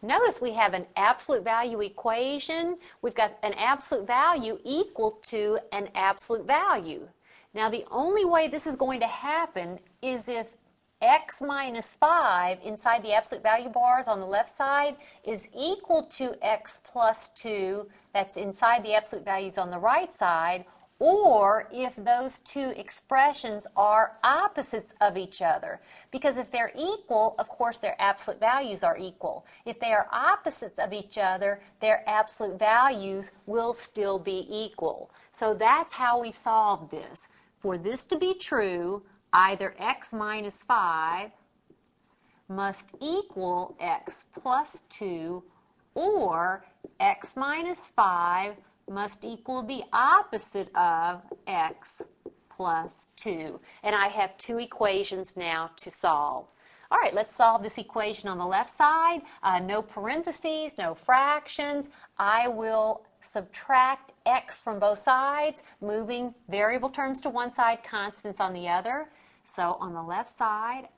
Notice we have an absolute value equation. We've got an absolute value equal to an absolute value. Now the only way this is going to happen is if x minus 5 inside the absolute value bars on the left side is equal to x plus 2 that's inside the absolute values on the right side, or if those two expressions are opposites of each other. Because if they're equal, of course their absolute values are equal. If they are opposites of each other, their absolute values will still be equal. So that's how we solve this. For this to be true, either x minus 5 must equal x plus 2, or x minus 5 must equal the opposite of x plus 2. And I have two equations now to solve. All right, let's solve this equation on the left side. No parentheses, no fractions. I will subtract x from both sides, moving variable terms to one side, constants on the other. So on the left side,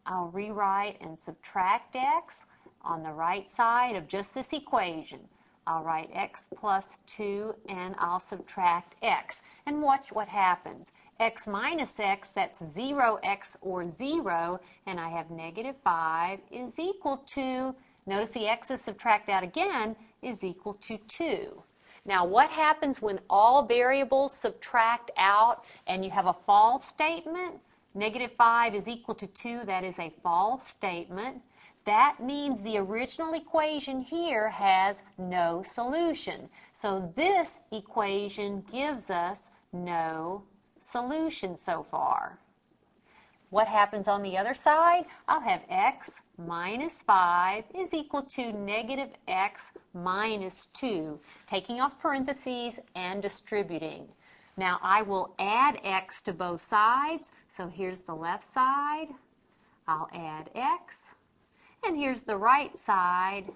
I'll rewrite and subtract x. On the right side of just this equation, I'll write x plus 2 and I'll subtract x. And watch what happens. X minus x, that's 0x or 0, and I have negative 5 is equal to, notice the x's subtract out again, is equal to 2. Now what happens when all variables subtract out and you have a false statement? Negative 5 is equal to 2, that is a false statement. That means the original equation here has no solution. So this equation gives us no solution so far. What happens on the other side? I'll have x minus 5 is equal to negative x minus 2, taking off parentheses and distributing. Now I will add x to both sides. So here's the left side. I'll add x. And here's the right side,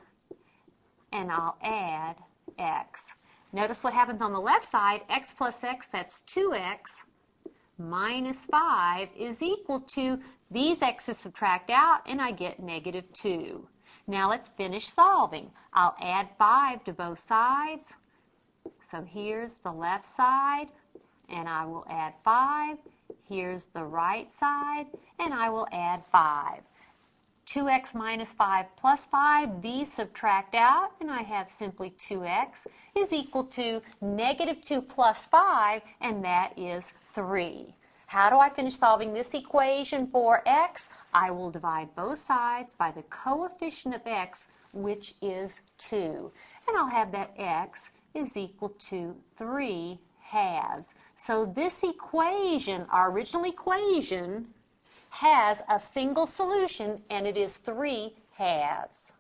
and I'll add x. Notice what happens on the left side. X plus x, that's 2x, minus 5 is equal to, these x's subtract out, and I get negative 2. Now let's finish solving. I'll add 5 to both sides. So here's the left side, and I will add 5. Here's the right side, and I will add 5. 2x minus 5 plus 5, these subtract out, and I have simply 2x is equal to negative 2 plus 5, and that is 3. How do I finish solving this equation for x? I will divide both sides by the coefficient of x, which is 2. And I'll have that x is equal to 3 halves. So this equation, our original equation, has a single solution, and it is 3 halves.